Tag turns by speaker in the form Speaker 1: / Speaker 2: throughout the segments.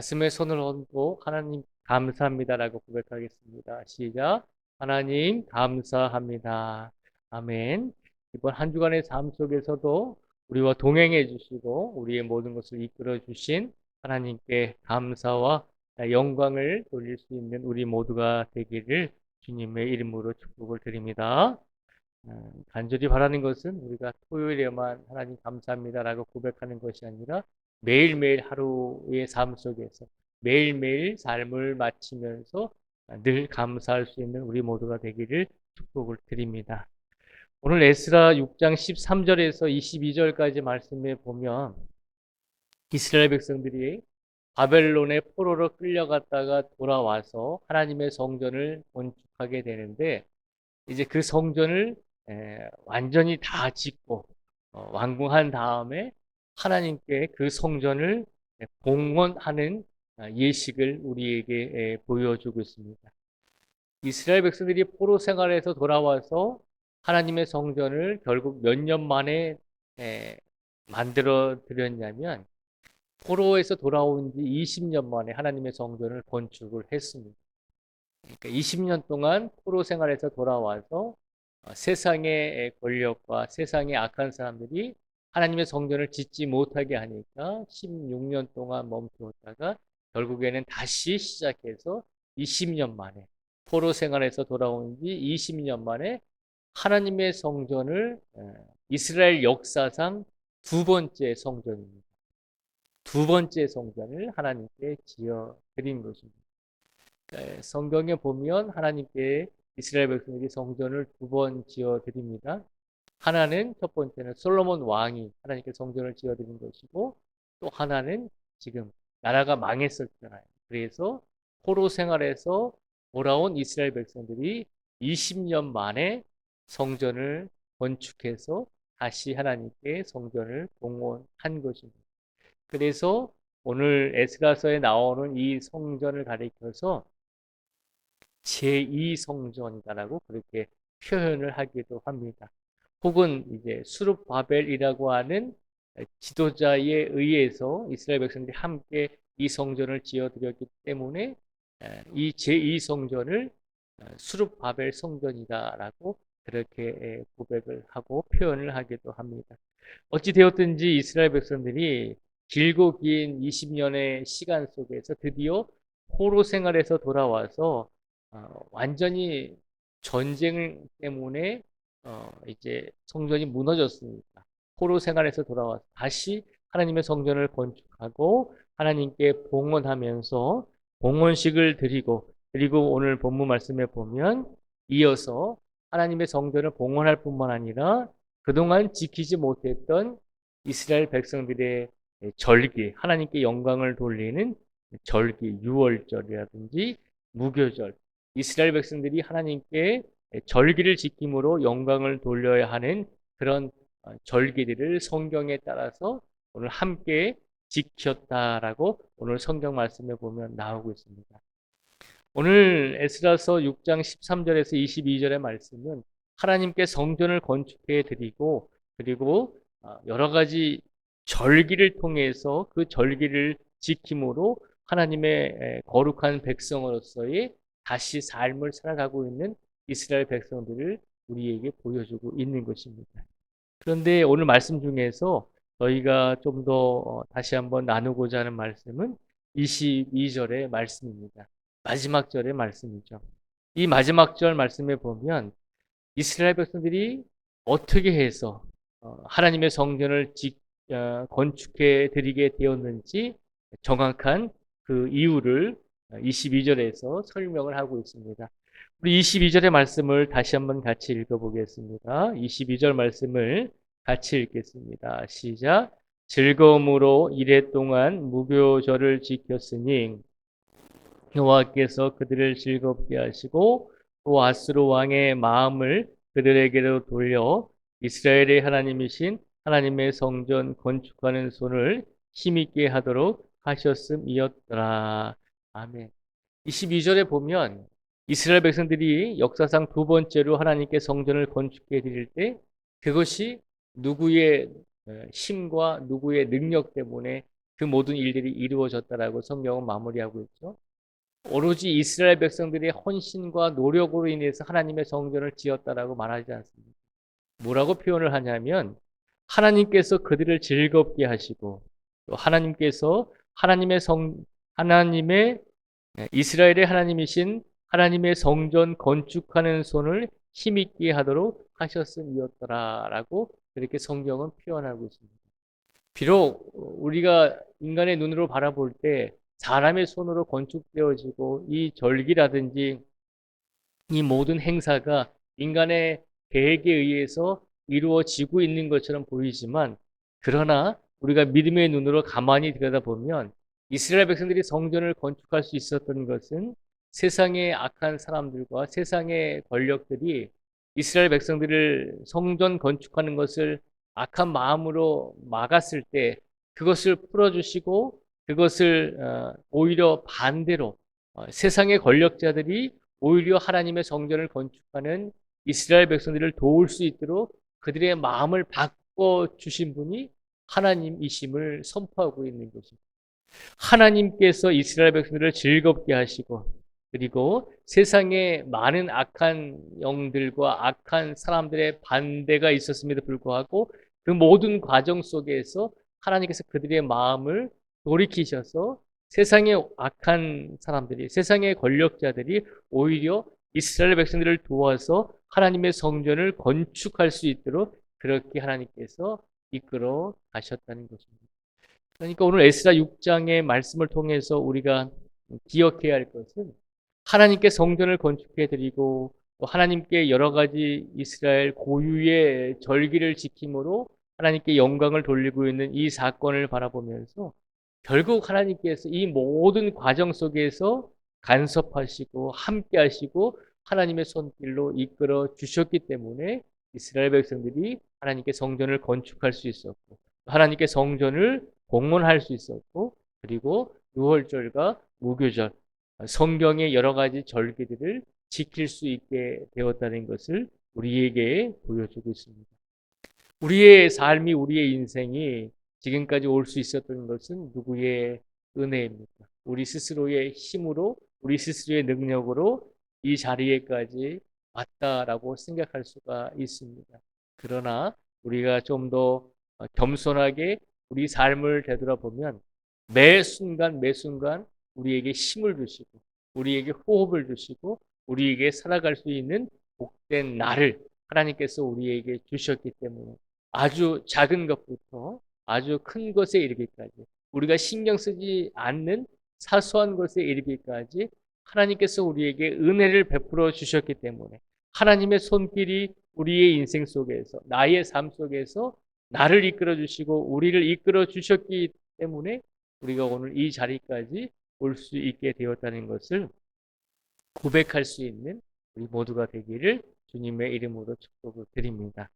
Speaker 1: 가슴에 손을 얹고 하나님 감사합니다라고 고백하겠습니다. 시작. 하나님 감사합니다. 아멘. 이번 한 주간의 삶 속에서도 우리와 동행해 주시고 우리의 모든 것을 이끌어 주신 하나님께 감사와 영광을 돌릴 수 있는 우리 모두가 되기를 주님의 이름으로 축복을 드립니다. 간절히 바라는 것은 우리가 토요일에만 하나님 감사합니다라고 고백하는 것이 아니라 매일매일 하루의 삶 속에서 매일매일 삶을 마치면서 늘 감사할 수 있는 우리 모두가 되기를 축복을 드립니다. 오늘 에스라 6장 13절에서 22절까지 말씀에 보면 이스라엘 백성들이 바벨론의 포로로 끌려갔다가 돌아와서 하나님의 성전을 건축하게 되는데 이제 그 성전을 완전히 다 짓고 완공한 다음에 하나님께 그 성전을 봉헌하는 예식을 우리에게 보여주고 있습니다. 이스라엘 백성들이 포로 생활에서 돌아와서 하나님의 성전을 결국 몇 년 만에 만들어 드렸냐면 포로에서 돌아온 지 20년 만에 하나님의 성전을 건축을 했습니다. 그러니까 20년 동안 포로 생활에서 돌아와서 세상의 권력과 세상의 악한 사람들이 하나님의 성전을 짓지 못하게 하니까 16년 동안 멈추었다가 결국에는 다시 시작해서 20년 만에 포로 생활에서 돌아온 지 20년 만에 하나님의 성전을 이스라엘 역사상 두 번째 성전입니다. 두 번째 성전을 하나님께 지어 드린 것입니다. 성경에 보면 하나님께 이스라엘 백성들이 성전을 두 번 지어 드립니다. 하나는 첫 번째는 솔로몬 왕이 하나님께 성전을 지어 드린 것이고 또 하나는 지금 나라가 망했었잖아요. 그래서 포로 생활에서 돌아온 이스라엘 백성들이 20년 만에 성전을 건축해서 다시 하나님께 성전을 봉헌한 것입니다. 그래서 오늘 에스라서에 나오는 이 성전을 가리켜서 제2성전이다라고 그렇게 표현을 하기도 합니다. 혹은 이제 수룹바벨이라고 하는 지도자에 의해서 이스라엘 백성들이 함께 이 성전을 지어드렸기 때문에 이 제2성전을 수룹바벨 성전이다라고 그렇게 고백을 하고 표현을 하기도 합니다. 어찌 되었든지 이스라엘 백성들이 길고 긴 20년의 시간 속에서 드디어 포로 생활에서 돌아와서 완전히 전쟁 때문에 이제 성전이 무너졌습니다. 포로 생활에서 돌아와서 다시 하나님의 성전을 건축하고 하나님께 봉헌하면서 봉헌식을 드리고 그리고 오늘 본문 말씀에 보면 이어서 하나님의 성전을 봉헌할 뿐만 아니라 그동안 지키지 못했던 이스라엘 백성들의 절기, 하나님께 영광을 돌리는 절기, 유월절이라든지 무교절, 이스라엘 백성들이 하나님께 절기를 지킴으로 영광을 돌려야 하는 그런 절기들을 성경에 따라서 오늘 함께 지켰다라고 오늘 성경 말씀에 보면 나오고 있습니다. 오늘 에스라서 6장 13절에서 22절의 말씀은 하나님께 성전을 건축해 드리고 그리고 여러 가지 절기를 통해서 그 절기를 지킴으로 하나님의 거룩한 백성으로서의 다시 삶을 살아가고 있는 이스라엘 백성들을 우리에게 보여주고 있는 것입니다. 그런데 오늘 말씀 중에서 저희가 좀 더 다시 한번 나누고자 하는 말씀은 22절의 말씀입니다. 마지막 절의 말씀이죠. 이 마지막 절 말씀에 보면 이스라엘 백성들이 어떻게 해서 하나님의 성전을 건축해 드리게 되었는지 정확한 그 이유를 22절에서 설명을 하고 있습니다. 우리 22절의 말씀을 다시 한번 같이 읽어보겠습니다. 22절 말씀을 같이 읽겠습니다. 시작. 즐거움으로 이레 동안 무교절을 지켰으니 여호와께서 그들을 즐겁게 하시고 또 아스로 왕의 마음을 그들에게로 돌려 이스라엘의 하나님이신 하나님의 성전 건축하는 손을 힘있게 하도록 하셨음이었더라. 아멘. 22절에 보면 이스라엘 백성들이 역사상 두 번째로 하나님께 성전을 건축해 드릴 때 그것이 누구의 힘과 누구의 능력 때문에 그 모든 일들이 이루어졌다라고 성경은 마무리하고 있죠. 오로지 이스라엘 백성들의 헌신과 노력으로 인해서 하나님의 성전을 지었다라고 말하지 않습니다. 뭐라고 표현을 하냐면 하나님께서 그들을 즐겁게 하시고 또 하나님께서 하나님의 이스라엘의 하나님이신 하나님의 성전 건축하는 손을 힘있게 하도록 하셨음이었더라라고 그렇게 성경은 표현하고 있습니다. 비록 우리가 인간의 눈으로 바라볼 때 사람의 손으로 건축되어지고 이 절기라든지 이 모든 행사가 인간의 계획에 의해서 이루어지고 있는 것처럼 보이지만 그러나 우리가 믿음의 눈으로 가만히 들여다보면 이스라엘 백성들이 성전을 건축할 수 있었던 것은 세상의 악한 사람들과 세상의 권력들이 이스라엘 백성들을 성전 건축하는 것을 악한 마음으로 막았을 때 그것을 풀어주시고 그것을 오히려 반대로 세상의 권력자들이 오히려 하나님의 성전을 건축하는 이스라엘 백성들을 도울 수 있도록 그들의 마음을 바꿔주신 분이 하나님이심을 선포하고 있는 것입니다. 하나님께서 이스라엘 백성들을 즐겁게 하시고 그리고 세상에 많은 악한 영들과 악한 사람들의 반대가 있었음에도 불구하고 그 모든 과정 속에서 하나님께서 그들의 마음을 돌이키셔서 세상의 악한 사람들이 세상의 권력자들이 오히려 이스라엘 백성들을 도와서 하나님의 성전을 건축할 수 있도록 그렇게 하나님께서 이끌어 가셨다는 것입니다. 그러니까 오늘 에스라 6장의 말씀을 통해서 우리가 기억해야 할 것은 하나님께 성전을 건축해 드리고 또 하나님께 여러 가지 이스라엘 고유의 절기를 지킴으로 하나님께 영광을 돌리고 있는 이 사건을 바라보면서 결국 하나님께서 이 모든 과정 속에서 간섭하시고 함께 하시고 하나님의 손길로 이끌어 주셨기 때문에 이스라엘 백성들이 하나님께 성전을 건축할 수 있었고 하나님께 성전을 봉헌할 수 있었고 그리고 유월절과 무교절 성경의 여러 가지 절기들을 지킬 수 있게 되었다는 것을 우리에게 보여주고 있습니다. 우리의 삶이 우리의 인생이 지금까지 올 수 있었던 것은 누구의 은혜입니까? 우리 스스로의 힘으로 우리 스스로의 능력으로 이 자리에까지 왔다라고 생각할 수가 있습니다. 그러나 우리가 좀 더 겸손하게 우리 삶을 되돌아보면 매 순간 매 순간 우리에게 힘을 주시고 우리에게 호흡을 주시고 우리에게 살아갈 수 있는 복된 날을 하나님께서 우리에게 주셨기 때문에 아주 작은 것부터 아주 큰 것에 이르기까지 우리가 신경 쓰지 않는 사소한 것에 이르기까지 하나님께서 우리에게 은혜를 베풀어 주셨기 때문에 하나님의 손길이 우리의 인생 속에서 나의 삶 속에서 나를 이끌어 주시고 우리를 이끌어 주셨기 때문에 우리가 오늘 이 자리까지 올 수 있게 되었다는 것을 고백할 수 있는 우리 모두가 되기를 주님의 이름으로 축복을 드립니다.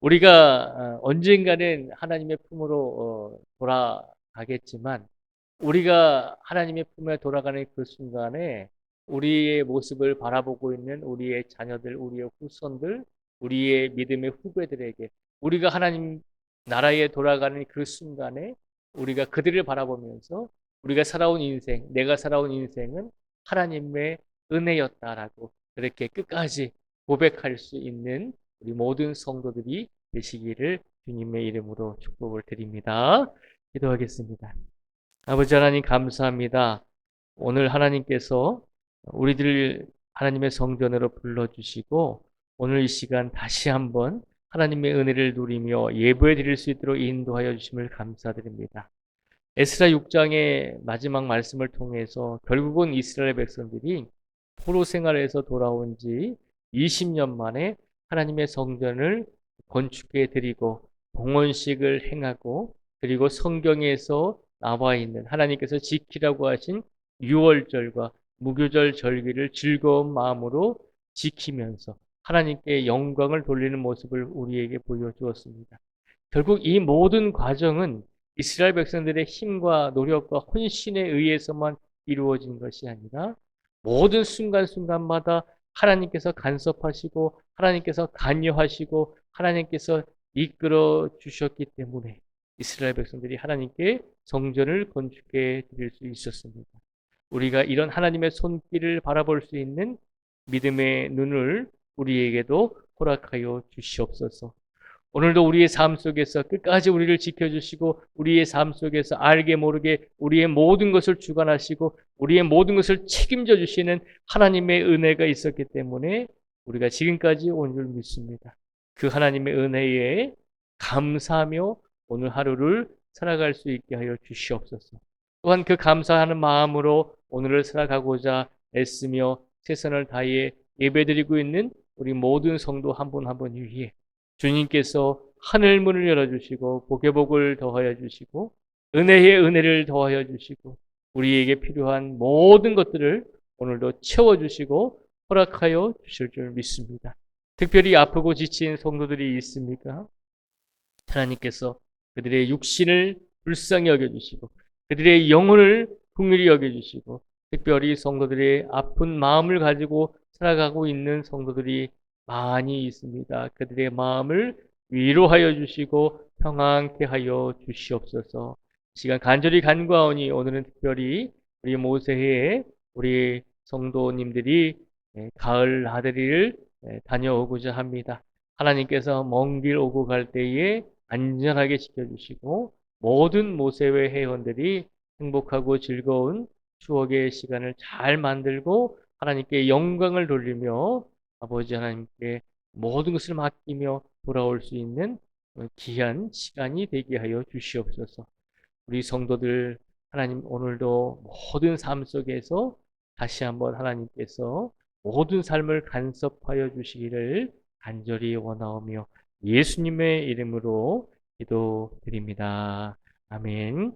Speaker 1: 우리가 언젠가는 하나님의 품으로 돌아가겠지만 우리가 하나님의 품에 돌아가는 그 순간에 우리의 모습을 바라보고 있는 우리의 자녀들, 우리의 후손들, 우리의 믿음의 후배들에게 우리가 하나님 나라에 돌아가는 그 순간에 우리가 그들을 바라보면서 우리가 살아온 인생, 내가 살아온 인생은 하나님의 은혜였다라고 그렇게 끝까지 고백할 수 있는 우리 모든 성도들이 되시기를 주님의 이름으로 축복을 드립니다. 기도하겠습니다. 아버지 하나님 감사합니다. 오늘 하나님께서 우리들을 하나님의 성전으로 불러주시고 오늘 이 시간 다시 한번 하나님의 은혜를 누리며 예배해 드릴 수 있도록 인도하여 주심을 감사드립니다. 에스라 6장의 마지막 말씀을 통해서 결국은 이스라엘 백성들이 포로 생활에서 돌아온 지 20년 만에 하나님의 성전을 건축해 드리고 봉헌식을 행하고 그리고 성경에서 나와 있는 하나님께서 지키라고 하신 유월절과 무교절 절기를 즐거운 마음으로 지키면서 하나님께 영광을 돌리는 모습을 우리에게 보여주었습니다. 결국 이 모든 과정은 이스라엘 백성들의 힘과 노력과 헌신에 의해서만 이루어진 것이 아니라 모든 순간순간마다 하나님께서 간섭하시고 하나님께서 관여하시고 하나님께서 이끌어 주셨기 때문에 이스라엘 백성들이 하나님께 성전을 건축해 드릴 수 있었습니다. 우리가 이런 하나님의 손길을 바라볼 수 있는 믿음의 눈을 우리에게도 허락하여 주시옵소서. 오늘도 우리의 삶 속에서 끝까지 우리를 지켜주시고 우리의 삶 속에서 알게 모르게 우리의 모든 것을 주관하시고 우리의 모든 것을 책임져 주시는 하나님의 은혜가 있었기 때문에 우리가 지금까지 온 줄 믿습니다. 그 하나님의 은혜에 감사하며 오늘 하루를 살아갈 수 있게 하여 주시옵소서. 또한 그 감사하는 마음으로 오늘을 살아가고자 애쓰며 최선을 다해 예배드리고 있는 우리 모든 성도 한 분 한 분 위에 주님께서 하늘 문을 열어주시고 복의 복을 더하여 주시고 은혜의 은혜를 더하여 주시고 우리에게 필요한 모든 것들을 오늘도 채워주시고 허락하여 주실 줄 믿습니다. 특별히 아프고 지친 성도들이 있습니까? 하나님께서 그들의 육신을 불쌍히 여겨주시고 그들의 영혼을 긍휼히 여겨주시고 특별히 성도들의 아픈 마음을 가지고 살아가고 있는 성도들이 많이 있습니다. 그들의 마음을 위로하여 주시고 평안케 하여 주시옵소서. 시간 간절히 간구하오니 오늘은 특별히 우리 모세의 우리 성도님들이 가을 나들이를 다녀오고자 합니다. 하나님께서 먼 길 오고 갈 때에 안전하게 지켜주시고 모든 모세회 회원들이 행복하고 즐거운 추억의 시간을 잘 만들고 하나님께 영광을 돌리며 아버지 하나님께 모든 것을 맡기며 돌아올 수 있는 귀한 시간이 되게 하여 주시옵소서. 우리 성도들 하나님 오늘도 모든 삶 속에서 다시 한번 하나님께서 모든 삶을 간섭하여 주시기를 간절히 원하오며 예수님의 이름으로 기도드립니다. 아멘.